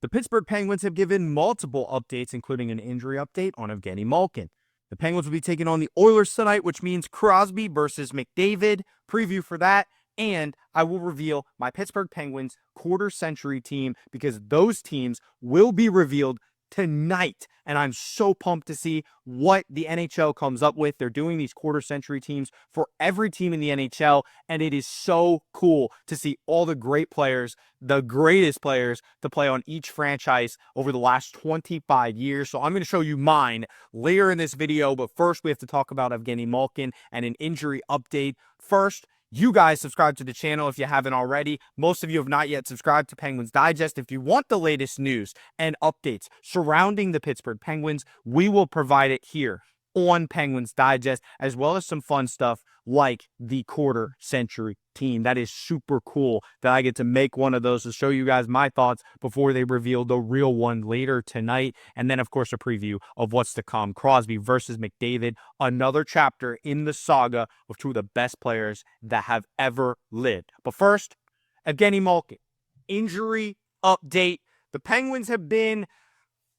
The Pittsburgh Penguins have given multiple updates, including an injury update on Evgeni Malkin. The Penguins will be taking on the Oilers tonight, which means Crosby versus McDavid. Preview for that. And I will reveal my Pittsburgh Penguins quarter-century team because those teams will be revealed tonight. And I'm so pumped to see what the NHL comes up with. They're doing these quarter-century teams for every team in the NHL. And it is so cool to see all the great players, the greatest players to play on each franchise over the last 25 years. So I'm going to show you mine later in this video. But first, we have to talk about Evgeni Malkin and an injury update. First, you guys subscribe to the channel if you haven't already. Most of you have not yet subscribed to Penguins Digest. If you want the latest news and updates surrounding the Pittsburgh Penguins, we will provide it here on Penguins Digest, as well as some fun stuff like the quarter-century team. That is super cool that I get to make one of those to show you guys my thoughts before they reveal the real one later tonight. And then, of course, a preview of what's to come. Crosby versus McDavid, another chapter in the saga of two of the best players that have ever lived. But first, Evgeni Malkin, injury update. The Penguins have been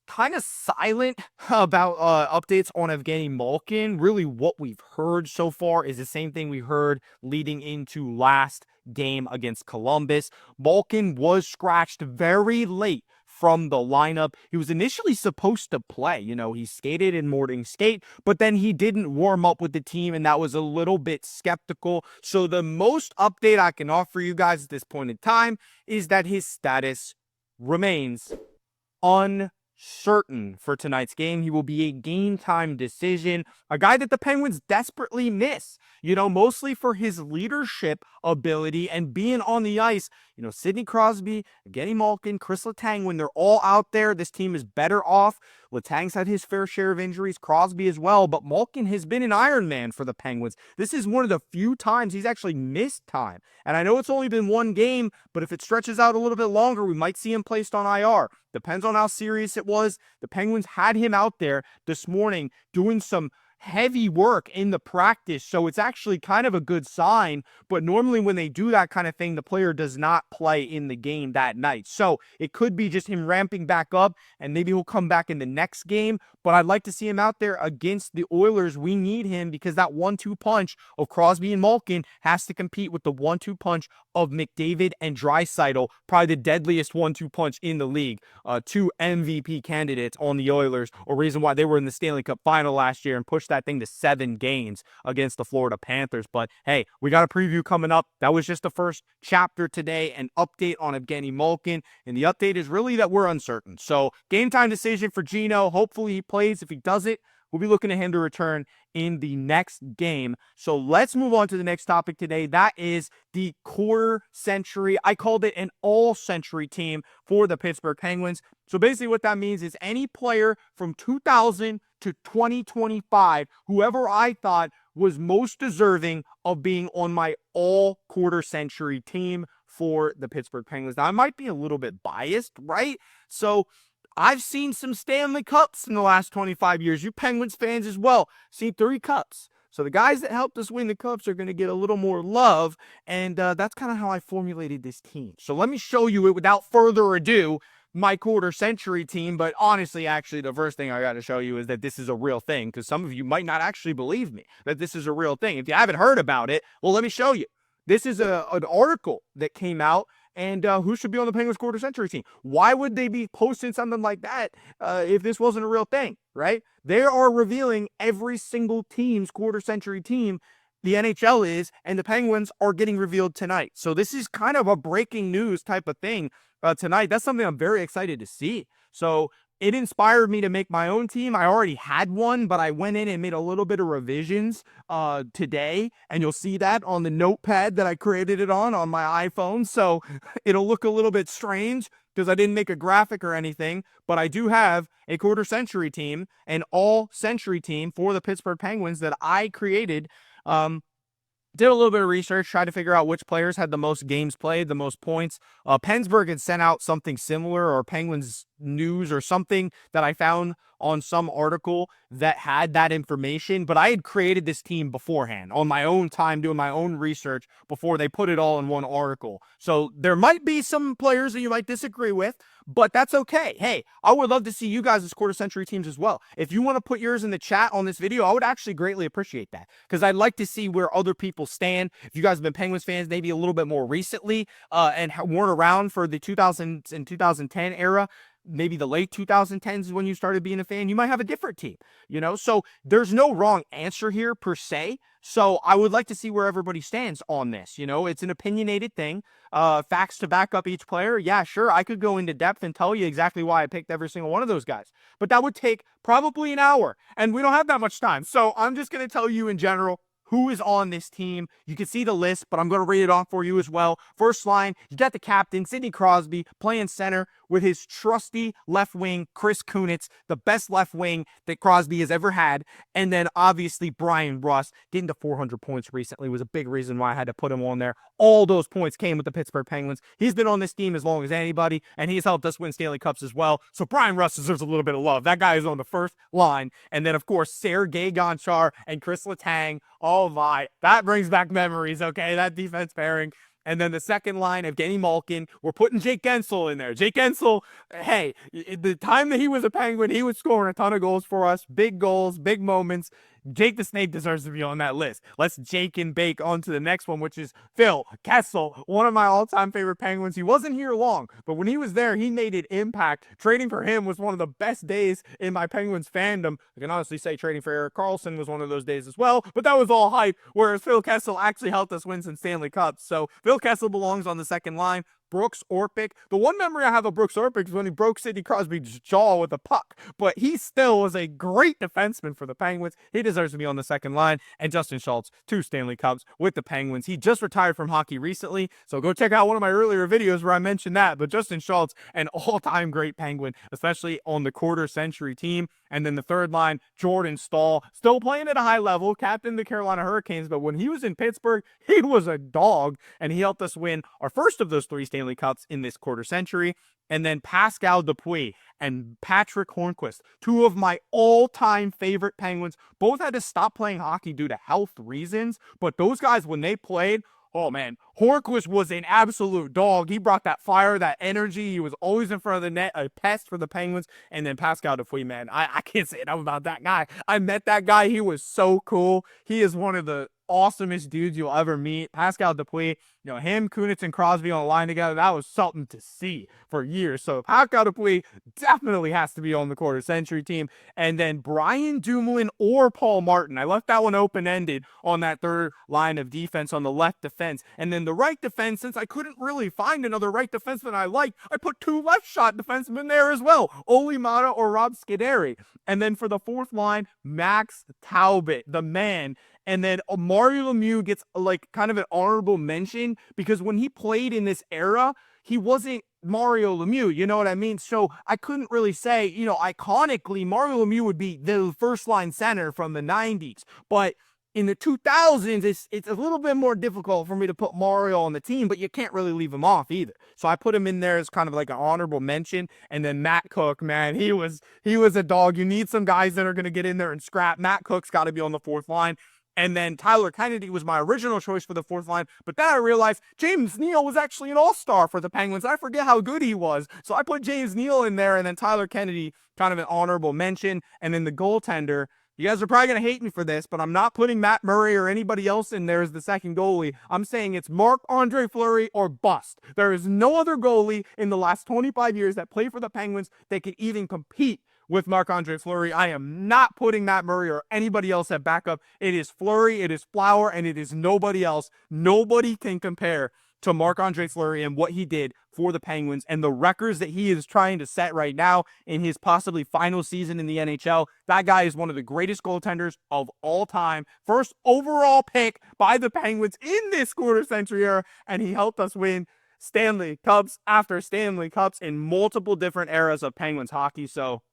kind of silent about updates on Evgeni Malkin. Really, what we've heard so far is the same thing we heard leading into last game against Columbus. Malkin was scratched very late from the lineup. He was initially supposed to play. You know, he skated in morning skate, but then he didn't warm up with the team, and that was a little bit skeptical. So the most update I can offer you guys at this point in time is that his status remains uncertain for tonight's game. He will be a game time decision, a guy that the Penguins desperately miss, you know, mostly for his leadership ability and being on the ice. You know, Sidney Crosby, Evgeni Malkin, Kris Letang, when they're all out there, this team is better off. Letang's had his fair share of injuries, Crosby as well, but Malkin has been an Iron Man for the Penguins. This is one of the few times he's actually missed time. And I know it's only been one game, but if it stretches out a little bit longer, we might see him placed on IR. Depends on how serious it was. The Penguins had him out there this morning doing some heavy work in the practice, so it's actually kind of a good sign. But normally when they do that kind of thing, the player does not play in the game that night. So it could be just him ramping back up, and maybe he'll come back in the next game. But I'd like to see him out there against the Oilers. We need him because that 1-2 punch of Crosby and Malkin has to compete with the 1-2 punch of McDavid and Draisaitl, probably the deadliest 1-2 punch in the league. Two MVP candidates on the Oilers, a reason why they were in the Stanley Cup final last year and pushed that thing to 7 games against the Florida Panthers. But hey, we got a preview coming up. That was just the first chapter today, an update on Evgeni Malkin. And the update is really that we're uncertain. So game time decision for Gino. Hopefully he plays. If he doesn't, we'll be looking at him to return in the next game. So let's move on to the next topic today. That is the quarter-century. I called it an all-century team for the Pittsburgh Penguins. So basically what that means is any player from 2000 to 2025, whoever I thought was most deserving of being on my all-quarter-century team for the Pittsburgh Penguins. Now, I might be a little bit biased, right? So I've seen some Stanley Cups in the last 25 years. You Penguins fans as well, seen 3 cups. So the guys that helped us win the cups are going to get a little more love, and that's kind of how I formulated this team. So let me show you it without further ado, my quarter-century team. But honestly, actually, the first thing I got to show you is that this is a real thing, because some of you might not actually believe me that this is a real thing. If you haven't heard about it, well, let me show you. This is an article that came out. And who should be on the Penguins quarter-century team? Why would they be posting something like that if this wasn't a real thing, right? They are revealing every single team's quarter-century team. The NHL is, and the Penguins are getting revealed tonight. So this is kind of a breaking news type of thing tonight. That's something I'm very excited to see. So it inspired me to make my own team. I already had one, but I went in and made a little bit of revisions today, and you'll see that on the notepad that I created it on my iPhone. So it'll look a little bit strange because I didn't make a graphic or anything, but I do have a quarter-century team, an all-century team for the Pittsburgh Penguins that I created. Did a little bit of research, tried to figure out which players had the most games played, the most points. Pennsburg had sent out something similar, or Penguins News or something that I found on some article that had that information. But I had created this team beforehand on my own time, doing my own research before they put it all in one article. So there might be some players that you might disagree with, but that's okay. Hey, I would love to see you guys as quarter-century teams as well. If you want to put yours in the chat on this video, I would actually greatly appreciate that, because I'd like to see where other people stand. If you guys have been Penguins fans maybe a little bit more recently and weren't around for the 2000s and 2010 era, maybe the late 2010s is when you started being a fan, you might have a different team, So there's no wrong answer here per se. So I would like to see where everybody stands on this. It's an opinionated thing. Facts to back up each player. Yeah, sure, I could go into depth and tell you exactly why I picked every single one of those guys, but that would take probably an hour, and we don't have that much time. So I'm just going to tell you in general who is on this team. You can see the list, but I'm going to read it off for you as well. First line, you got the captain, Sidney Crosby, playing center with his trusty left wing, Kris Kunitz, the best left wing that Crosby has ever had. And then obviously Bryan Rust, getting to 400 points recently was a big reason why I had to put him on there. All those points came with the Pittsburgh Penguins. He's been on this team as long as anybody, and he's helped us win Stanley Cups as well. So Bryan Rust deserves a little bit of love. That guy is on the first line. And then, of course, Sergei Gonchar and Kris Letang. Oh my, that brings back memories, okay? That defense pairing. And then the second line, Evgeni Malkin. We're putting Jake Guentzel in there. Jake Guentzel, hey, the time that he was a Penguin, he was scoring a ton of goals for us. Big goals, big moments. Jake the Snake deserves to be on that list. Let's Jake and bake on to the next one, which is Phil Kessel, one of my all-time favorite Penguins. He wasn't here long, but when he was there, he made an impact. Trading for him was one of the best days in my Penguins fandom. I can honestly say trading for Erik Karlsson was one of those days as well, but that was all hype, whereas Phil Kessel actually helped us win some Stanley Cups. So Phil Kessel belongs on the second line. Brooks Orpik. The one memory I have of Brooks Orpik is when he broke Sidney Crosby's jaw with a puck, but he still was a great defenseman for the Penguins. He deserves to be on the second line. And Justin Schultz, 2 Stanley Cups with the Penguins. He just retired from hockey recently, so go check out one of my earlier videos where I mentioned that. But Justin Schultz, an all-time great Penguin, especially on the quarter-century team. And then the third line, Jordan Staal, still playing at a high level, captain the Carolina Hurricanes, but when he was in Pittsburgh, he was a dog, and he helped us win our first of those 3 Stanley Cups in this quarter century. And then Pascal Dupuis and Patrick Hornqvist, 2 of my all-time favorite Penguins. Both had to stop playing hockey due to health reasons, but those guys, when they played, oh man, Hornqvist was an absolute dog. He brought that fire, that energy. He was always in front of the net, a pest for the Penguins. And then Pascal Dupuis, man, I can't say enough about that guy. I met that guy. He was so cool. He is one of the awesomest dudes you'll ever meet. Pascal Dupuis, him, Kunitz, and Crosby on the line together, that was something to see for years. So Pascal Dupuis definitely has to be on the quarter-century team. And then Brian Dumoulin or Paul Martin. I left that one open-ended on that third line of defense on the left defense. And then the right defense, since I couldn't really find another right defenseman I liked, I put 2 left-shot defensemen there as well, Olli Maatta or Rob Scuderi. And then for the fourth line, Max Talbot, the man. And then Mario Lemieux gets kind of an honorable mention because when he played in this era, he wasn't Mario Lemieux, you know what I mean? So I couldn't really say, iconically, Mario Lemieux would be the first line center from the 90s. But in the 2000s, it's a little bit more difficult for me to put Mario on the team, but you can't really leave him off either. So I put him in there as kind of like an honorable mention. And then Matt Cook, man, he was a dog. You need some guys that are going to get in there and scrap. Matt Cook's got to be on the fourth line. And then Tyler Kennedy was my original choice for the fourth line. But then I realized James Neal was actually an all-star for the Penguins. I forget how good he was. So I put James Neal in there, and then Tyler Kennedy, kind of an honorable mention. And then the goaltender, you guys are probably going to hate me for this, but I'm not putting Matt Murray or anybody else in there as the second goalie. I'm saying it's Marc-Andre Fleury or bust. There is no other goalie in the last 25 years that played for the Penguins that could even compete with Marc-Andre Fleury. I am not putting Matt Murray or anybody else at backup. It is Fleury, it is Flower, and it is nobody else. Nobody can compare to Marc-Andre Fleury and what he did for the Penguins and the records that he is trying to set right now in his possibly final season in the NHL. That guy is one of the greatest goaltenders of all time. First overall pick by the Penguins in this quarter-century era, and he helped us win Stanley Cups after Stanley Cups in multiple different eras of Penguins hockey. So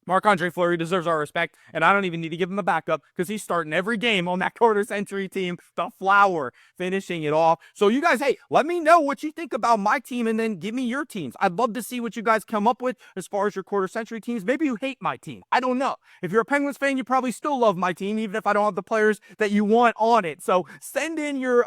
Marc-Andre Fleury deserves our respect, and I don't even need to give him a backup because he's starting every game on that quarter-century team, the Flower, finishing it off. So you guys, hey, let me know what you think about my team, and then give me your teams. I'd love to see what you guys come up with as far as your quarter-century teams. Maybe you hate my team. I don't know. If you're a Penguins fan, you probably still love my team, even if I don't have the players that you want on it. So send in your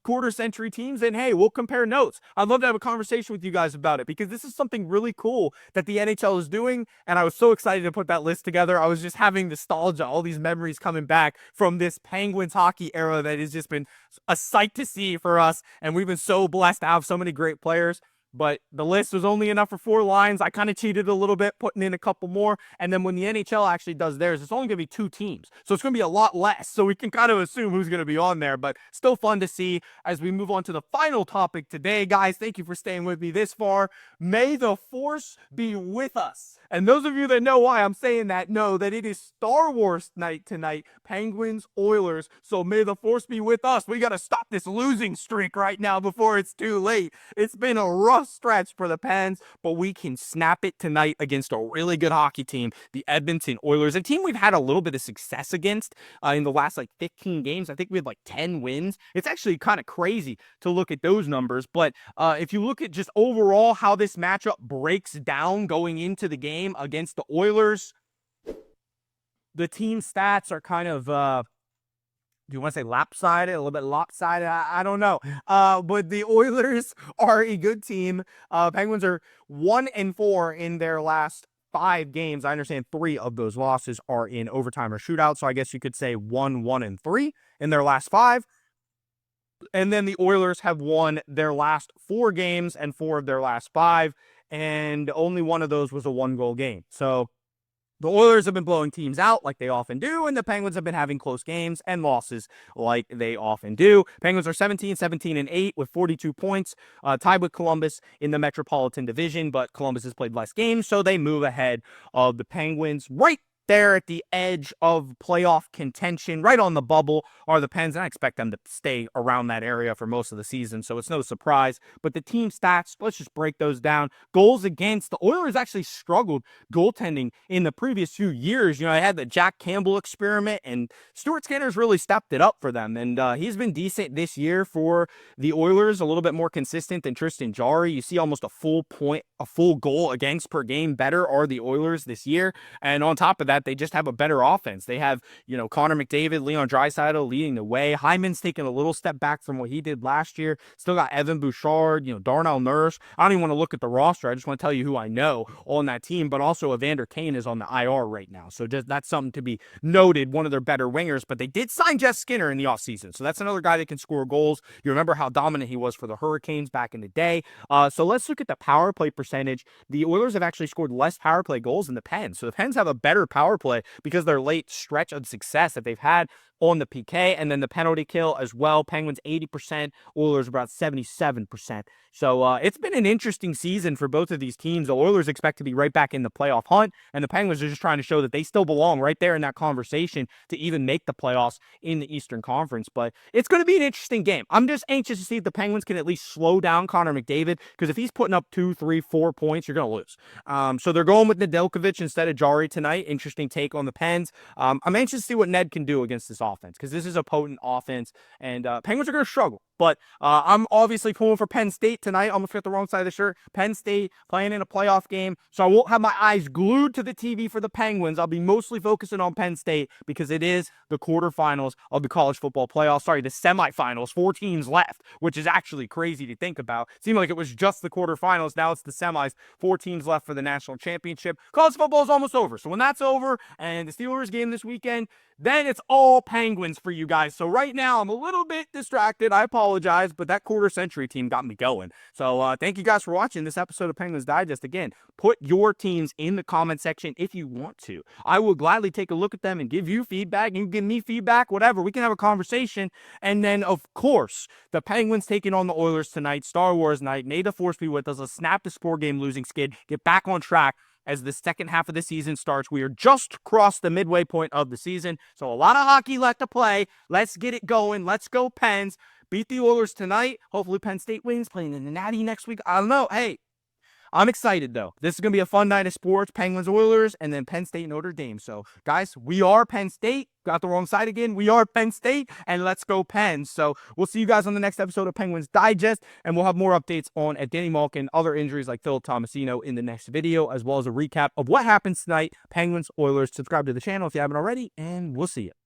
quarter-century teams, and hey, we'll compare notes. I'd love to have a conversation with you guys about it because this is something really cool that the NHL is doing, and I was so excited to put that list together. I was just having nostalgia, all these memories coming back from this Penguins hockey era that has just been a sight to see for us, and we've been so blessed to have so many great players. But the list was only enough for 4 lines. I kind of cheated a little bit, putting in a couple more. And then when the NHL actually does theirs, it's only going to be 2 teams. So it's going to be a lot less. So we can kind of assume who's going to be on there. But still fun to see as we move on to the final topic today. Guys, thank you for staying with me this far. May the Force be with us. And those of you that know why I'm saying that know that it is Star Wars night tonight. Penguins, Oilers. So may the Force be with us. We got to stop this losing streak right now before it's too late. It's been a rough stretch for the Pens, but we can snap it tonight against a really good hockey team, the Edmonton Oilers, a team we've had a little bit of success against in the last 15 games. I think we had 10 wins. It's actually kind of crazy to look at those numbers, but if you look at just overall how this matchup breaks down going into the game against the Oilers, the team stats are kind of do you want to say lopsided? A little bit lopsided? I don't know. But the Oilers are a good team. Penguins are 1-4 in their last 5 games. I understand 3 of those losses are in overtime or shootout. So I guess you could say 1-3 in their last 5. And then the Oilers have won their last 4 games and 4 of their last 5. And only one of those was a 1-goal game. So the Oilers have been blowing teams out like they often do, and the Penguins have been having close games and losses like they often do. Penguins are 17-8 with 42 points, tied with Columbus in the Metropolitan Division, but Columbus has played less games, so they move ahead of the Penguins. Right there at the edge of playoff contention, right on the bubble, are the Pens, and I expect them to stay around that area for most of the season, so it's no surprise. But the team stats, let's just break those down. Goals against, the Oilers actually struggled goaltending in the previous few years. I had the Jack Campbell experiment, and Stuart Skinner's really stepped it up for them, and he's been decent this year for the Oilers, a little bit more consistent than Tristan Jarry. You see almost a full goal against per game better are the Oilers this year, and on top of that, they just have a better offense. They have, Connor McDavid, Leon Draisaitl leading the way. Hyman's taken a little step back from what he did last year. Still got Evan Bouchard, Darnell Nurse. I don't even want to look at the roster. I just want to tell you who I know on that team. But also Evander Kane is on the IR right now. So that's something to be noted. One of their better wingers. But they did sign Jeff Skinner in the offseason. So that's another guy that can score goals. You remember how dominant he was for the Hurricanes back in the day. So let's look at the power play percentage. The Oilers have actually scored less power play goals than the Pens. So the Pens have a better power play because their late stretch of success that they've had on the PK and then the penalty kill as well. Penguins 80%, Oilers about 77%. So it's been an interesting season for both of these teams. The Oilers expect to be right back in the playoff hunt, and the Penguins are just trying to show that they still belong right there in that conversation to even make the playoffs in the Eastern Conference. But it's going to be an interesting game. I'm just anxious to see if the Penguins can at least slow down Connor McDavid, because if he's putting up 2, 3, 4 points, you're going to lose. So they're going with Nedeljkovic instead of Jarry tonight. Interesting take on the Pens. I'm anxious to see what Ned can do against this offense, because this is a potent offense, and Penguins are going to struggle. But I'm obviously pulling for Penn State tonight. I'm going to fit the wrong side of the shirt. Penn State playing in a playoff game, so I won't have my eyes glued to the TV for the Penguins. I'll be mostly focusing on Penn State because it is the quarterfinals of the college football playoffs. Sorry, the semifinals. 4 teams left, which is actually crazy to think about. It seemed like it was just the quarterfinals. Now it's the semis. 4 teams left for the national championship. College football is almost over. So when that's over and the Steelers game this weekend, then it's all Penguins for you guys. So right now, I'm a little bit distracted. I apologize, but that quarter-century team got me going. So thank you guys for watching this episode of Penguins Digest. Again, put your teams in the comment section if you want to. I will gladly take a look at them and give you feedback. You can give me feedback, whatever. We can have a conversation. And then, of course, the Penguins taking on the Oilers tonight. Star Wars night. May the Force be with us. Let's snap this 4-game losing skid. Get back on track as the second half of the season starts. We are just across the midway point of the season, so a lot of hockey left to play. Let's get it going. Let's go Pens. Beat the Oilers tonight. Hopefully Penn State wins, playing in the Natty next week. I don't know. Hey, I'm excited, though. This is going to be a fun night of sports. Penguins, Oilers, and then Penn State, Notre Dame. So, guys, we are Penn State. Got the wrong side again. We are Penn State, and let's go Pens. So, we'll see you guys on the next episode of Penguins Digest, and we'll have more updates on Evgeni Malkin, other injuries like Phil Tomasino in the next video, as well as a recap of what happens tonight. Penguins, Oilers. Subscribe to the channel if you haven't already, and we'll see you.